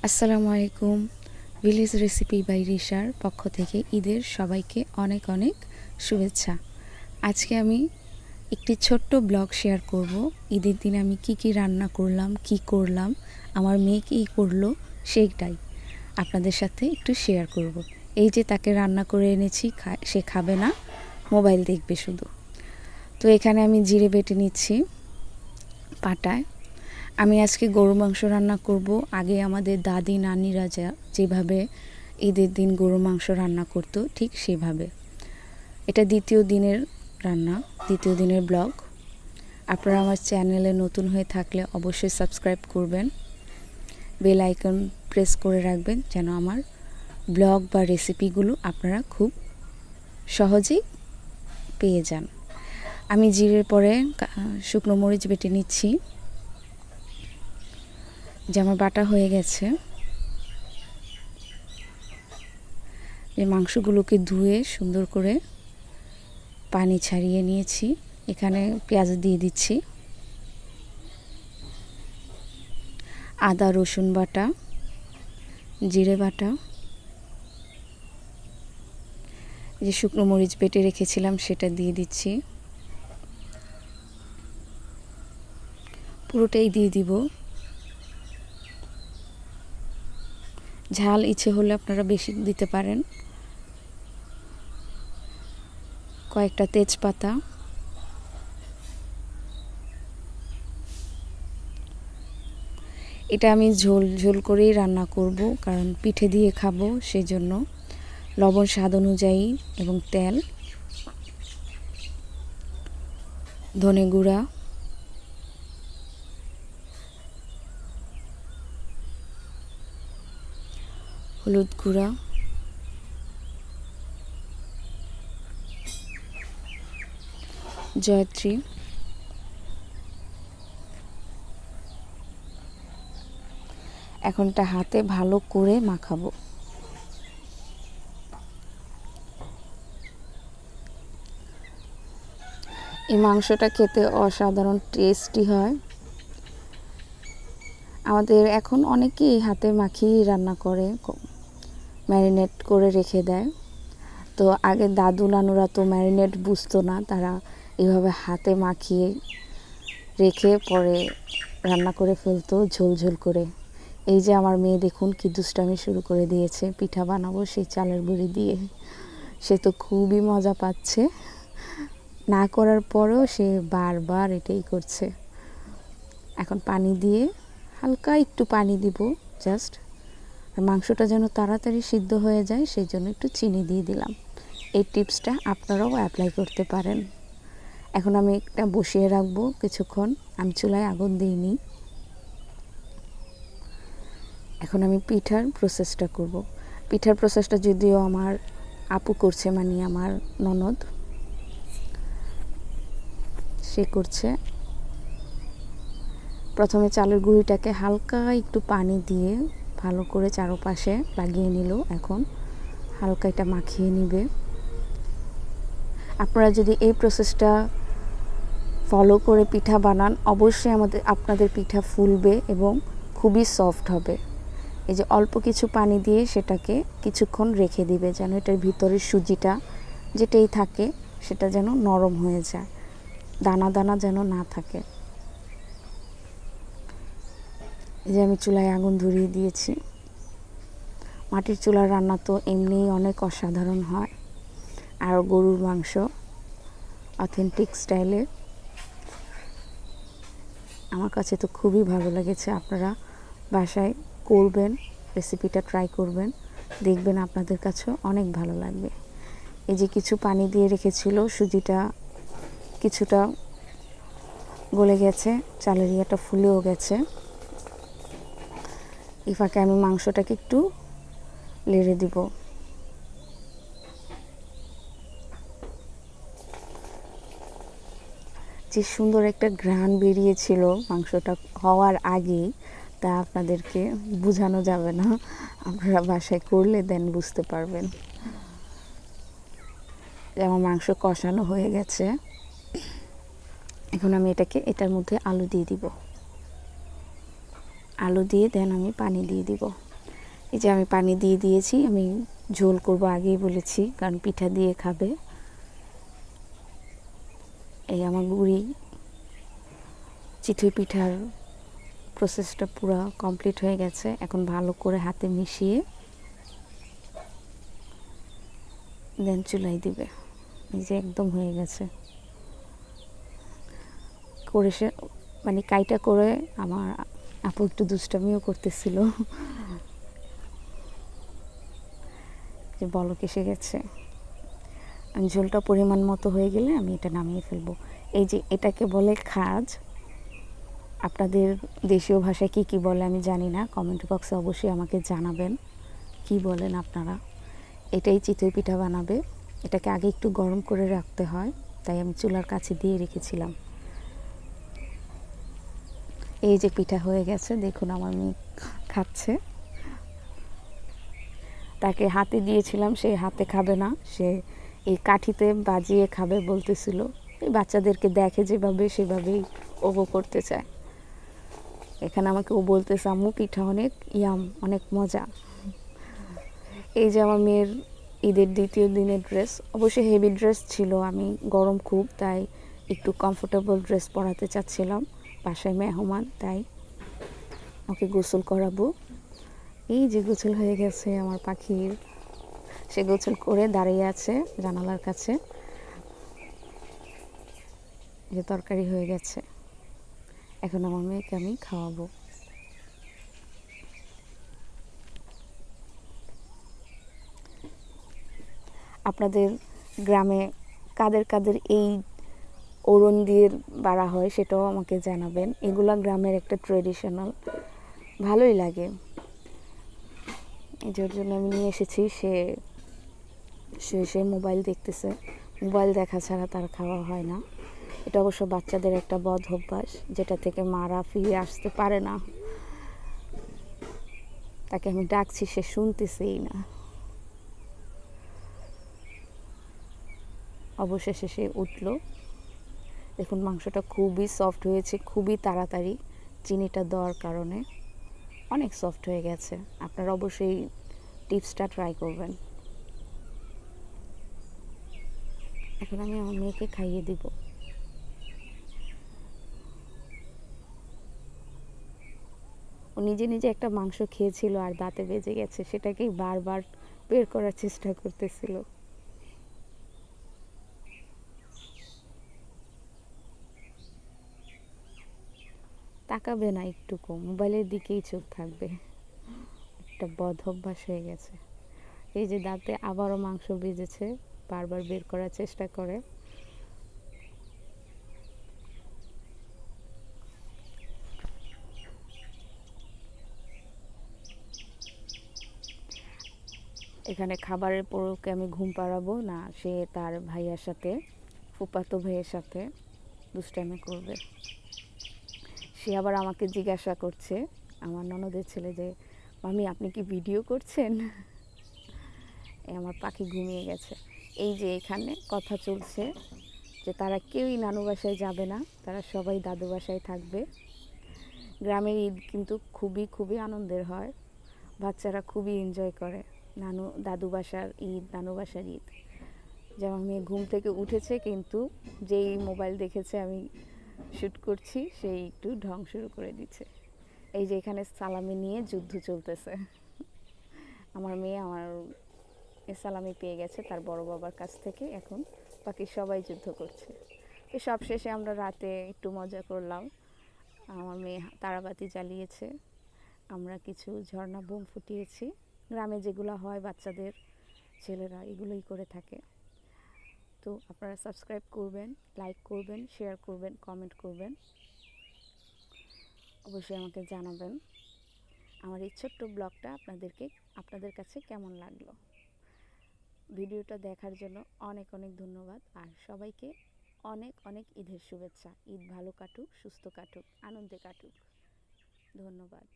আসসালামু আলাইকুম। Village recipe by রিশার পক্ষ থেকে ঈদের সবাইকে অনেক অনেক শুভেচ্ছা। আজকে আমি একটি ছোট্ট ব্লগ শেয়ার করব। ঈদের দিনে আমি কি রান্না করলাম, কি করলাম, আমার মেয়ে কী করলো সেইটাই আপনাদের সাথে একটু শেয়ার করব। এই যে তাকে রান্না করে এনেছি, সে খাবে না, মোবাইল দেখবে শুধু। তো এখানে আমি জিরে বেটে নিচ্ছি পাটায়। আমি আজকে গরু মাংস রান্না করব। আগে আমাদের দাদি নানিরা যেভাবে ঈদের দিন গরু মাংস রান্না করতো ঠিক সেভাবে। এটা দ্বিতীয় দিনের রান্না, দ্বিতীয় দিনের ব্লগ। আপনারা আমার চ্যানেলে নতুন হয়ে থাকলে অবশ্যই সাবস্ক্রাইব করবেন, বেল আইকন প্রেস করে রাখবেন যেন আমার ব্লগ বা রেসিপিগুলো আপনারা খুব সহজেই পেয়ে যান। আমি জিরের পরে শুকনো মরিচ বেটে নিচ্ছি, যে আমার বাটা হয়ে গেছে। এই মাংসগুলোকে ধুয়ে সুন্দর করে পানি ছাড়িয়ে নিয়েছি। এখানে পেঁয়াজ দিয়ে দিচ্ছি, আদা রসুন বাটা, জিরে বাটা, যে শুকনো মরিচ বেটে রেখেছিলাম সেটা দিয়ে দিচ্ছি, পুরোটাই দিয়ে দিব। ঝাল ইচ্ছে হলে আপনারা বেশি দিতে পারেন। কয়েকটা তেজপাতা, এটা আমি ঝোল ঝোল করেই রান্না করব, কারণ পিঠে দিয়ে খাবো সেই জন্য। লবণ স্বাদ অনুযায়ী এবং তেল, ধনে গুঁড়া, হলুদ গুঁড়া, জয়ত্রী, এখনটা হাতে ভালো করে মাখাবো। এই মাংসটা খেতে অসাধারণ টেস্টি হয়। আমাদের এখন অনেকেই হাতে মাখিয়ে রান্না করে, ম্যারিনেট করে রেখে দেয়। তো আগে দাদু নানুরা তো ম্যারিনেট বুঝতো না, তারা এইভাবে হাতে মাখিয়ে রেখে পরে রান্না করে ফেলতো ঝোল ঝোল করে। এই যে আমার মেয়ে দেখুন কি দুষ্টামি শুরু করে দিয়েছে, পিঠা বানাবো সেই চালের গুঁড়ি দিয়ে। সে তো খুবই মজা পাচ্ছে, না করার পরেও সে বারবার এটাই করছে। এখন পানি দিয়ে, হালকা একটু পানি দিব জাস্ট, আর মাংসটা যেন তাড়াতাড়ি সিদ্ধ হয়ে যায় সেই জন্য একটু চিনি দিয়ে দিলাম। এই টিপসটা আপনারাও অ্যাপ্লাই করতে পারেন। এখন আমি একটা বসিয়ে রাখবো কিছুক্ষণ, আমি চুলায় আগুন দিইনি। এখন আমি পিঠার প্রসেসটা করব। পিঠার প্রসেসটা যদিও আমার আপু করছে, মানে আমার ননদ, সে করছে। প্রথমে চালের গুঁড়িটাকে হালকা একটু পানি দিয়ে ভালো করে চারপাশে লাগিয়ে নিল। এখন হালকা এটা মাখিয়ে নিবে। আপনারা যদি এই প্রসেসটা ফলো করে পিঠা বানান, অবশ্যই আপনাদের পিঠা ফুলবে এবং খুবই সফট হবে। এই যে অল্প কিছু পানি দিয়ে সেটাকে কিছুক্ষণ রেখে দিবে, যেন এটার ভিতরের সুজিটা যেটাই থাকে সেটা যেন নরম হয়ে যায়, দানা দানা যেন না থাকে। এই যে আমি চুলায় আগুন ধরিয়ে দিয়েছি। মাটির চুলার রান্না তো এমনিই অনেক অসাধারণ হয়, আর গরুর মাংস অথেন্টিক স্টাইলে আমার কাছে তো খুবই ভালো লেগেছে। আপনারা বাসায় করবেন, রেসিপিটা ট্রাই করবেন, দেখবেন আপনাদের কাছেও অনেক ভালো লাগবে। এই যে কিছু পানি দিয়ে রেখেছিল, সুজিটা কিছুটা গলে গেছে, চালের ইয়েটা ফুলেও গেছে। এই ফাঁকে আমি মাংসটাকে একটু লেড়ে দিব। যে সুন্দর একটা ঘ্রাণ বেরিয়েছিল মাংসটা হওয়ার আগেই, তা আপনাদেরকে বোঝানো যাবে না, আপনারা বাসায় করলে দেন বুঝতে পারবেন। আমার মাংস কষানো হয়ে গেছে। এখন আমি এটার মধ্যে আলু দিয়ে দিব। আলু দিয়ে দেন আমি পানি দিয়ে দিব। এই যে আমি পানি দিয়ে দিয়েছি, আমি ঝোল করব আগেই বলেছি, কারণ পিঠা দিয়ে খাবে। এই আমার গুড়ি চিতই পিঠার প্রসেসটা পুরো কমপ্লিট হয়ে গেছে। এখন ভালো করে হাতে মিশিয়ে দেন চুলাই দিবে। এই যে একদম হয়ে গেছে। করে সে মানে কাইটা করে আমার আপু একটু দুষ্টামিও করতেছিল যে বলক এসে গেছে। ঝোলটা পরিমাণ মতো হয়ে গেলে আমি এটা নামিয়ে ফেলবো। এই যে এটাকে বলে খাজ। আপনাদের দেশীয় ভাষায় কি বলে আমি জানি না, কমেন্ট বক্সে অবশ্যই আমাকে জানাবেন কি বলেন আপনারা। এটাই চিতই পিঠা বানাবে। এটাকে আগে একটু গরম করে রাখতে হয়, তাই আমি চুলার কাছে দিয়ে রেখেছিলাম। এই যে পিঠা হয়ে গেছে, দেখুন আমার মেয়ে খাচ্ছে। তাকে হাতে দিয়েছিলাম, সে হাতে খাবে না, সে এই কাঠিতে বাজিয়ে খাবে বলতেছিল। এই বাচ্চাদেরকে দেখে যেভাবে সেভাবেই ওগো করতে চায়। এখানে আমাকে ও বলতেছে আম্মু পিঠা অনেক ইয়াম, অনেক মজা। এই যে আমার মেয়ের ঈদের দ্বিতীয় দিনের ড্রেস, অবশ্যই হেভি ড্রেস ছিল, আমি গরম খুব, তাই একটু কমফোর্টেবল ড্রেস পরাতে চাচ্ছিলাম। বাসায় মেহমান, তাই ওকে গোসল করাবো। এই যে গোসল হয়ে গেছে আমার পাখির, সে গোসল করে দাঁড়িয়ে আছে জানালার কাছে। যে তরকারি হয়ে গেছে, এখন আমার মেয়েকে আমি খাওয়াবো। আপনাদের গ্রামে কাদের কাদের এই ওড়ন দিয়ে বাড়া হয় সেটাও আমাকে জানাবেন। এগুলা গ্রামের একটা ট্রেডিশনাল, ভালোই লাগে। এই যার জন্য আমি নিয়ে এসেছি। সে মোবাইল দেখতেছে, মোবাইল দেখা ছাড়া তার খাওয়া হয় না। এটা অবশ্য বাচ্চাদের একটা বদ অভ্যাস, যেটা থেকে মারা ফিরে আসতে পারে না। তাকে আমি ডাকছি, সে শুনতেছেই না। অবশেষে সে উঠল। দেখুন মাংসটা খুবই সফট হয়েছে, খুবই তাড়াতাড়ি চিনিটা দেওয়ার কারণে অনেক সফট হয়ে গেছে। আপনারা অবশ্যই টিপসটা ট্রাই করবেন। এখন আমি আমার মেয়েকে খাইয়ে দিব। ও নিজে নিজে একটা মাংস খেয়েছিল আর দাঁতে বেজে গেছে, সেটাকেই বারবার বের করার চেষ্টা করতেছিল। তাকাবে না একটুকু, মোবাইলের দিকেই চোখ থাকবে। একটা বদ অভ্যাস হয়ে গেছে। এই যে দাঁতে আবারও মাংস বেজেছে, বারবার বের করার চেষ্টা করে। এখানে খাবারের পর ওকে আমি ঘুম পাড়াবো না, সে তার ভাইয়ার সাথে, ফুপাতো ভাইয়ের সাথে দুষ্টামি করবে। সে আবার আমাকে জিজ্ঞাসা করছে, আমার ননদের ছেলে, যে মামি আপনি কি ভিডিও করছেন? আমার পাখি ঘুমিয়ে গেছে। এই যে এখানে কথা চলছে যে তারা কেউই নানু বাসায় যাবে না, তারা সবাই দাদু বাসায় থাকবে। গ্রামের ঈদ কিন্তু খুবই খুবই আনন্দের হয়, বাচ্চারা খুবই এনজয় করে দাদু বাসার ঈদ, নানু বাসার ঈদ। যেমন মেয়ে ঘুম থেকে উঠেছে, কিন্তু যেই মোবাইল দেখেছে আমি শ্যুট করছি, সেই একটু ঢং শুরু করে দিচ্ছে। এই যে এখানে সালামি নিয়ে যুদ্ধ চলতেছে। আমার মেয়ে আমার সালামি পেয়ে গেছে তার বড় বাবার কাছ থেকে, এখন বাকি সবাই যুদ্ধ করছে। তো সব শেষে আমরা রাতে একটু মজা করলাম। আমার মেয়ে তারাবাতি জ্বালিয়েছে, আমরা কিছু ঝর্ণা বোম ফুটিয়েছি। গ্রামে যেগুলো হয় বাচ্চাদের, ছেলেরা এগুলোই করে থাকে। তো আপনারা সাবস্ক্রাইব করবেন, লাইক করবেন, শেয়ার করবেন, কমেন্ট করবেন। অবশ্যই আমাকে জানাবেন আমার এই ছোট্ট ব্লগটা আপনাদের কাছে কেমন লাগলো। ভিডিওটা দেখার জন্য অনেক অনেক ধন্যবাদ। আর সবাইকে অনেক অনেক ঈদের শুভেচ্ছা। ঈদ ভালো কাটুক, সুস্থ কাটুক, আনন্দে কাটুক। ধন্যবাদ।